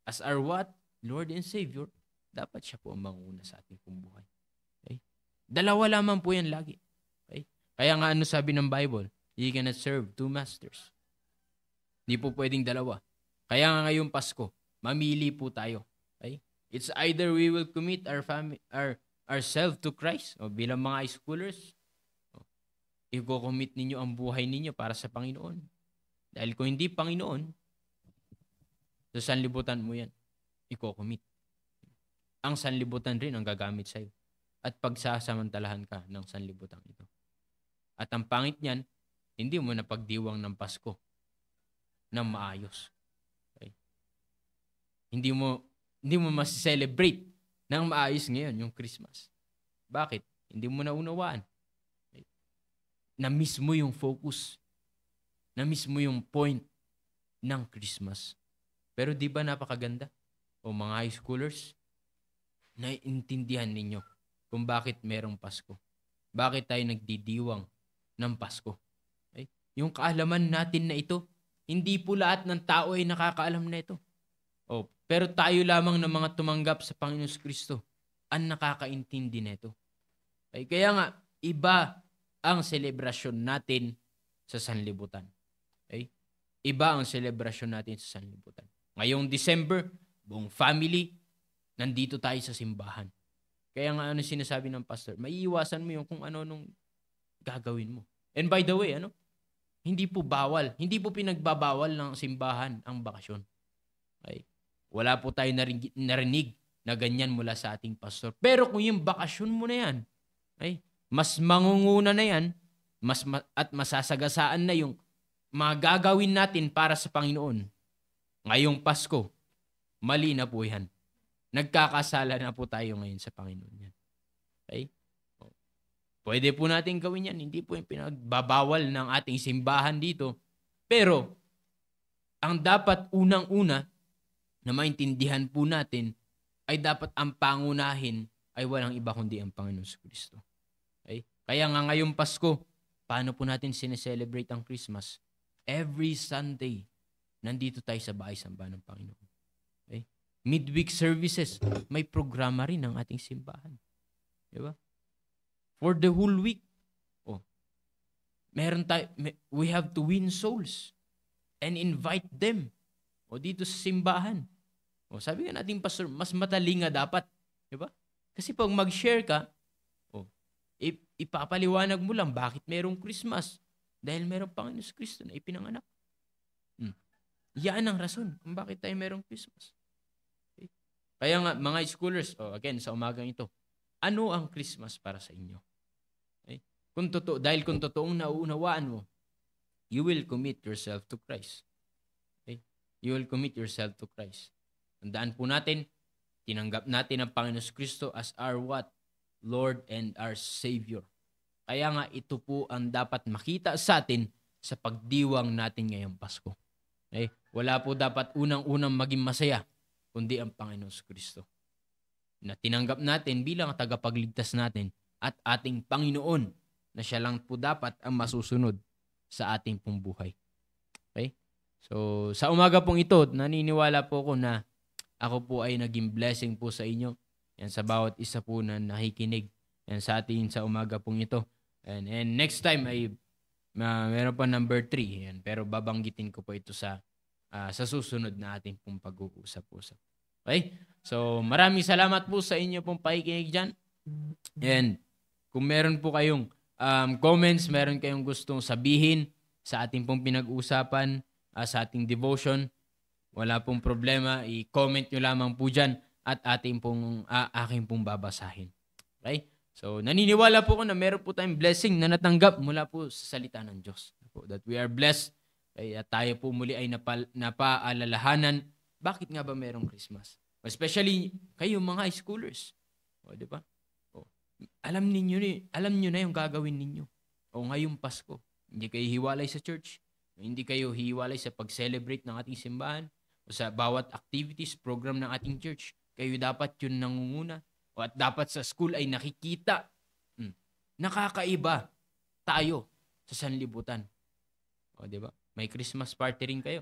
as our what? Lord and Savior, dapat siya po ang mangunguna sa ating buhay. Okay. Dalawa lamang po yan lagi. Okay. Kaya nga ano sabi ng Bible? You cannot serve two masters. Hindi po pwedeng dalawa. Kaya nga ngayong Pasko, mamili po tayo. Okay? It's either we will commit ourselves to Christ, o bilang mga high schoolers, i-commit ninyo ang buhay ninyo para sa Panginoon. Dahil kung hindi Panginoon, sa sanlibutan mo yan, i-commit. Ang sanlibutan rin ang gagamit sa'yo. At pagsasamantalahan ka ng sanlibutan ito. At ang pangit niyan, hindi mo napagdiwang ng Pasko ng maayos. Okay? Hindi mo mas-celebrate ng maayos ngayon yung Christmas. Bakit? Hindi mo naunawaan. Okay? Na-miss mo yung focus. Na-miss mo yung point ng Christmas. Pero di ba napakaganda? o mga high schoolers, naiintindihan ninyo kung bakit merong Pasko. Bakit tayo nagdidiwang ng Pasko. Okay? Yung kaalaman natin na ito, hindi po lahat ng tao ay nakakaalam na ito. Pero tayo lamang ng mga tumanggap sa Panginoon Kristo ang nakakaintindi na ito. Okay? Kaya nga, iba ang selebrasyon natin sa sanlibutan. Okay? Iba ang selebrasyon natin sa sanlibutan. Ngayong December, buong family, nandito tayo sa simbahan. Kaya nga sinasabi ng pastor, maiiwasan mo yung kung ano nung gagawin mo. And by the way, hindi po bawal, hindi po pinagbabawal ng simbahan ang bakasyon. Okay? Wala po tayo narinig na ganyan mula sa ating pastor. Pero kung yung bakasyon mo na yan, okay, mas mangunguna na yan, at masasagasaan na yung mga gagawin natin para sa Panginoon. Ngayong Pasko, mali na po yan. Nagkakasala na po tayo ngayon sa Panginoon yan. Okay? Pwede po natin gawin yan. Hindi po yung pinagbabawal ng ating simbahan dito. Pero, ang dapat unang-una na maintindihan po natin ay dapat ang pangunahin ay walang iba kundi ang Panginoon Kristo. Okay? Kaya nga ngayong Pasko, paano po natin sineselebrate ang Christmas? Every Sunday, nandito tayo sa bahay-sambahan ng Panginoon. Okay? Midweek services, may programa rin ang ating simbahan. Diba? For the whole week, we have to win souls and invite them dito sa simbahan. Sabi nga natin, pastor, mas matali nga dapat. Diba? Kasi pag mag-share ka, ipapaliwanag mo lang bakit merong Christmas. Dahil merong Panginoon Kristo na ipinanganak. Yan ang rason kung bakit tayo merong Christmas. Okay? Kaya nga, mga schoolers, again, sa umagang ito, ano ang Christmas para sa inyo? Okay? Dahil kung totoong nauunawaan mo, you will commit yourself to Christ. Okay? You will commit yourself to Christ. Tandaan po natin, tinanggap natin ang Panginoon Kristo as our what? Lord and our Savior. Kaya nga ito po ang dapat makita sa atin sa pagdiwang natin ngayong Pasko. Okay? Wala po dapat unang-unang maging masaya kundi ang Panginoon Kristo na tinanggap natin bilang tagapagligtas natin at ating Panginoon na siya lang po dapat ang masusunod sa ating pong buhay. Okay? So, sa umaga pong ito, naniniwala po ako na ako po ay naging blessing po sa inyo. Yan sa bawat isa po na nakikinig yan sa atin sa umaga pong ito. And next time ay meron pa number 3. Yan. Pero babanggitin ko po ito sa susunod na ating pong pag-uusap-usap. Okay? So, maraming salamat po sa inyo pong pakikinig dyan. And kung meron po kayong comments, meron kayong gustong sabihin sa ating pong pinag-uusapan, sa ating devotion, wala pong problema. I-comment nyo lamang po dyan at aking pong babasahin. Okay? So, naniniwala po ko na meron po tayong blessing na natanggap mula po sa salita ng Diyos. That we are blessed. Kaya tayo po muli ay napaalalahanan. Bakit nga ba merong Christmas? Especially kayo mga high schoolers. Di ba? Alam niyo na yung gagawin ninyo. Ngayong Pasko. Hindi kayo hiwalay sa church. Hindi kayo hiwalay sa pag-celebrate ng ating simbahan. O sa bawat activities, program ng ating church. Kayo dapat yun nangunguna. At dapat sa school ay nakikita. Nakakaiba tayo sa sanlibutan. Di ba? May Christmas party rin kayo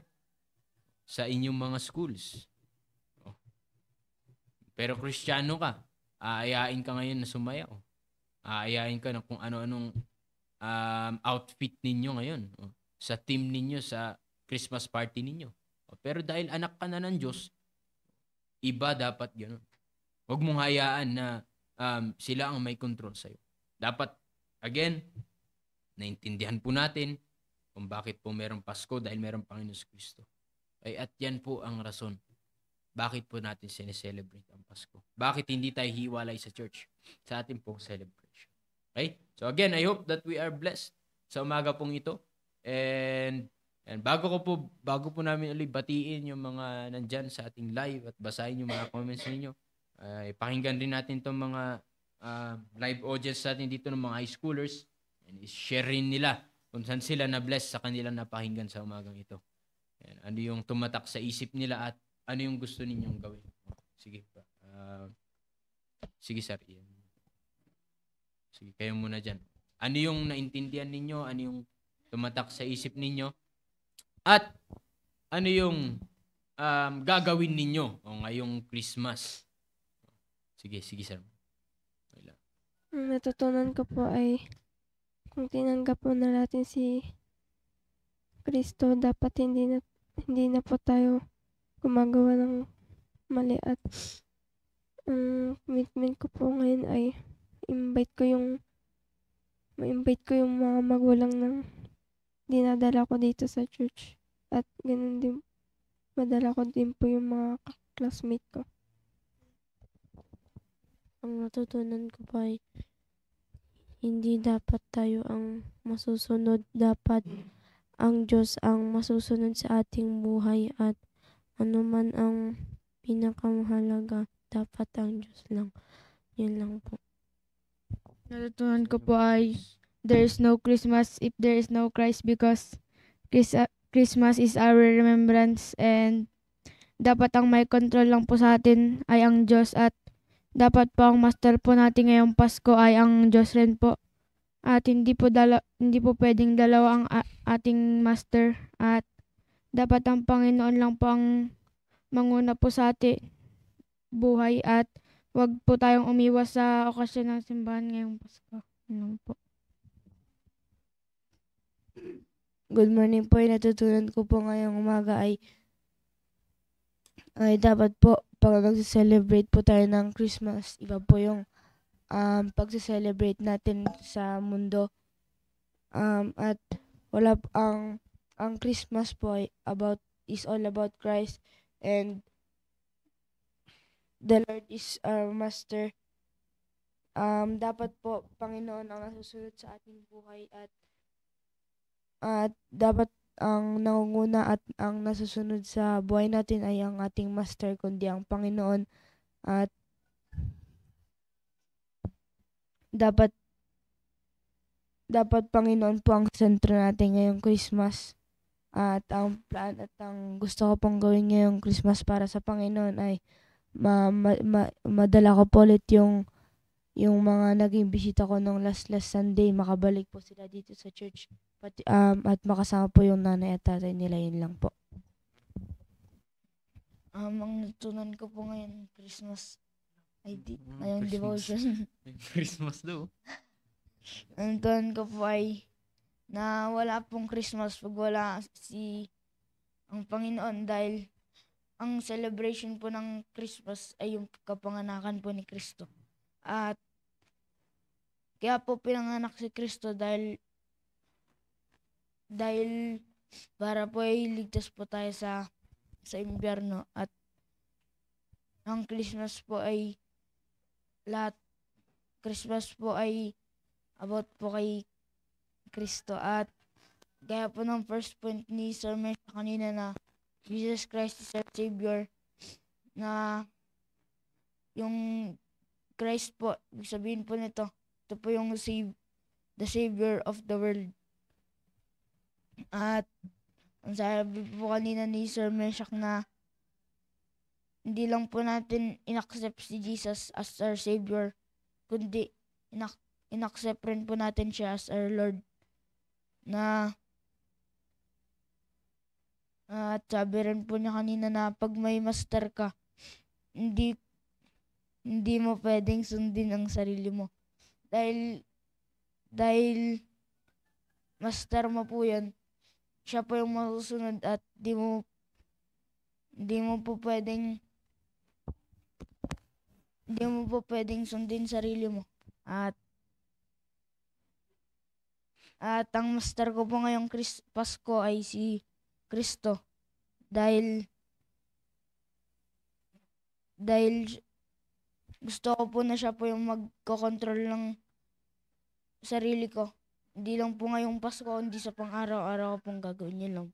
sa inyong mga schools. Pero Kristiyano ka, aayain ka ngayon na sumayaw. Aayain ka na kung ano-anong outfit ninyo ngayon. Sa team ninyo, sa Christmas party ninyo. Pero dahil anak ka na ng Diyos, iba dapat gano'n. Huwag mong hayaan na sila ang may control sa'yo. Dapat, again, naintindihan po natin kung bakit po merong Pasko dahil merong Panginoon Kristo. At yan po ang rason. Bakit po natin sineselebrate ang Pasko? Bakit hindi tayo hiwalay sa church sa ating pong celebration? Okay? So again, I hope that we are blessed sa umaga pong ito. And bago po namin ulit batiin yung mga nandyan sa ating live at basahin yung mga comments ninyo, pakinggan rin natin itong mga live audience natin dito ng mga high schoolers and share rin nila kung saan sila na-bless sa kanilang napakinggan sa umagang ito. Ano yung tumatak sa isip nila at ano yung gusto ninyong gawin. Sige pa. Sige sir. Yan. Sige, kayo muna dyan. Ano yung naintindihan ninyo? Ano yung tumatak sa isip ninyo? At ano yung gagawin ninyo ngayong Christmas? Sige sir. Wala. Ang natutunan ko po ay kung tinanggap po na natin si Kristo, dapat hindi na po tayo gumagawa ng mali. At ang commitment ko po ngayon ay ma-invite ko yung mga magulang ng dinadala ko dito sa church. At ganun din, madala ko din po yung mga classmate ko. Ang natutunan ko pa ay hindi dapat tayo ang masusunod. Dapat ang Diyos ang masusunod sa ating buhay, at ano man ang pinakamahalaga, dapat ang Diyos lang. Yun lang po. Natutunan ko po ay there is no Christmas if there is no Christ, because Christmas is our remembrance, and dapat ang may control lang po sa atin ay ang Diyos, at dapat po ang master po natin ngayong Pasko ay ang Diyos rin po. At hindi po pwedeng dalawa ang ating master, at dapat ang Panginoon lang po ang manguna po sa ating buhay, at wag po tayong umiwas sa okasyon ng simbahan ngayong Pasko. Yun po. Good morning po. Natutunan ko po ngayong umaga ay dapat po pag nag-celebrate po tayo ng Christmas, iba po yung pag-celebrate natin sa mundo. At wala ang Christmas po ay is all about Christ, and the Lord is our master. Dapat po Panginoon ang nasusunod sa ating buhay, at dapat ang nangunguna at ang nasusunod sa buhay natin ay ang ating master, kundi ang Panginoon. At dapat Panginoon po ang sentro natin ngayong Christmas. At ang plan at ang gusto ko pong gawin ngayong Christmas para sa Panginoon ay madala ko po ulit yung mga naging bisita ko nung last Sunday. Makabalik po sila dito sa church, at makasama po yung nanay at tatay nila. Yun lang po. Ang natutunan ko po ngayon Christmas ay ngayong devotion. Christmas daw. Ang natutunan ko po ay na wala pong Christmas pag wala ang Panginoon, dahil ang celebration po ng Christmas ay yung kapanganakan po ni Kristo. At kaya po pinanganak si Kristo dahil para po ay ligtas po tayo sa impyerno. At ang Christmas po ay about po kay Kristo. At kaya po ng first point ni Sir Mesha kanina na Jesus Christ is our Savior, na yung Christ po, ibig sabihin po nito, ito po yung the Savior of the world. At ang sabi po kanina ni Sir Meshach na hindi lang po natin inaccept si Jesus as our Savior, kundi inaccept rin po natin siya as our Lord. At sabi rin po niya kanina na pag may master ka, hindi mo pwedeng sundin ang sarili mo. Dahil master mo po yan, siya po yung masusunod, at di mo po pwedeng sundin sarili mo. At ang master ko po ngayong Pasko ay si Kristo. Dahil gusto ko po na siya po yung magkokontrol ng sarili ko. Hindi lang po ngayong Pasko, hindi sa pang-araw-araw ko pong gagawin. Yun lang.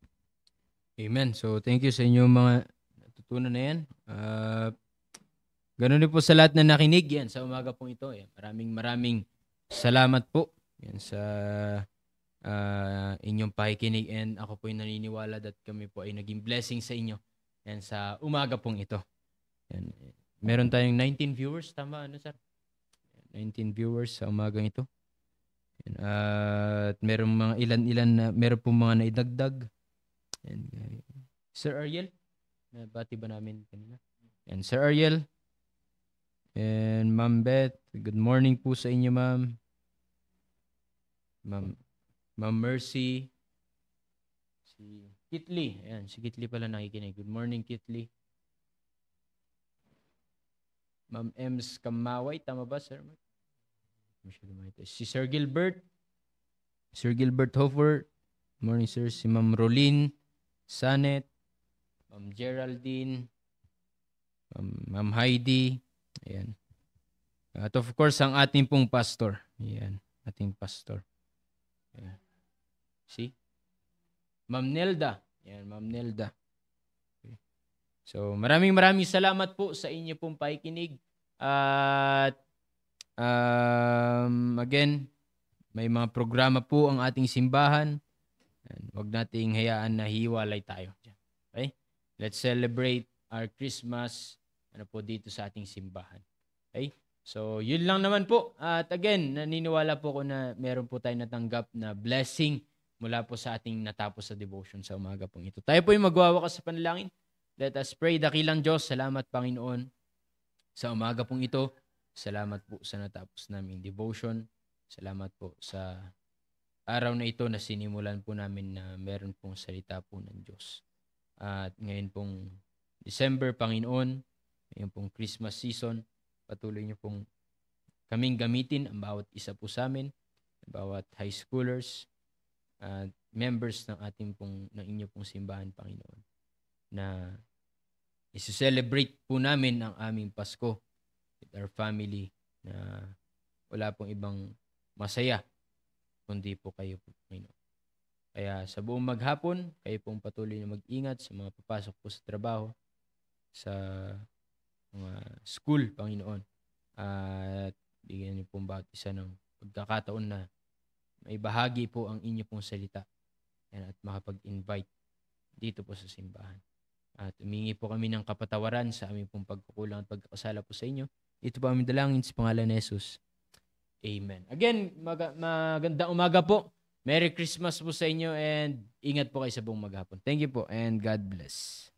Amen. So, thank you sa inyo mga natutunan na yan. Ganun din po sa lahat na nakinig yan sa umaga pong ito. Yan. Maraming salamat po yan sa inyong pakikinig, and ako po ay naniniwala that kami po ay naging blessing sa inyo yan sa umaga pong ito. Yan. meron tayong 19 viewers. Tama, ano sir? 19 viewers sa umagang ito. At meron mga ilan-ilan na, meron pong mga naidagdag. And, Sir Ariel, nabati ba namin kanina? And Sir Ariel, and Ma'am Beth, good morning po sa inyo, ma'am. Ma'am Mercy, si Kitli, ayan, si Kitli pala nakikinig. Good morning, Kitli. Ma'am Ems Kamaway, tama ba, sir? Si Sir Gilbert Hofer, good morning, sir. Si Ma'am Rolin Sanet, Ma'am Geraldine, Ma'am Heidi, ayan. At of course, ang ating pong pastor. Ayan, ating pastor. Ayan. See? Ma'am Nelda. Ayan, Ma'am Nelda. Okay. So, maraming salamat po sa inyo pong pakikinig. At again, may mga programa po ang ating simbahan. Huwag nating hayaan na hiwalay tayo. Okay? Let's celebrate our Christmas po dito sa ating simbahan. Okay? So, yun lang naman po. At again, naniniwala po ko na meron po tayong natanggap na blessing mula po sa ating natapos sa devotion sa umaga pong ito. Tayo po yung magwawakas sa panalangin. Let us pray. Dakilang Diyos, salamat Panginoon sa umaga pong ito. Salamat po sa natapos naming devotion. Salamat po sa araw na ito na sinimulan po namin na meron pong salita po ng Diyos. At ngayon pong December, Panginoon, ngayon pong Christmas season, patuloy niyo pong kaming gamitin ang bawat isa po sa amin, bawat high schoolers at members ng inyo pong simbahan, Panginoon, na isi-celebrate po namin ang aming Pasko with our family na wala pong ibang masaya kundi po kayo po, Panginoon. Kaya sa buong maghapon, kayo pong patuloy na mag-ingat sa mga papasok po sa trabaho, sa mga school, Panginoon. At bigyan niyo pong bawat isa ng pagkakataon na may bahagi po ang inyo pong salita at makapag-invite dito po sa simbahan. At humingi po kami ng kapatawaran sa aming pong pagkukulang at pagkakasala po sa inyo. Ito po aming dalangin sa pangalan ni Jesus. Amen. Again, magandang umaga po. Merry Christmas po sa inyo and ingat po kayo sa buong maghapon. Thank you po and God bless.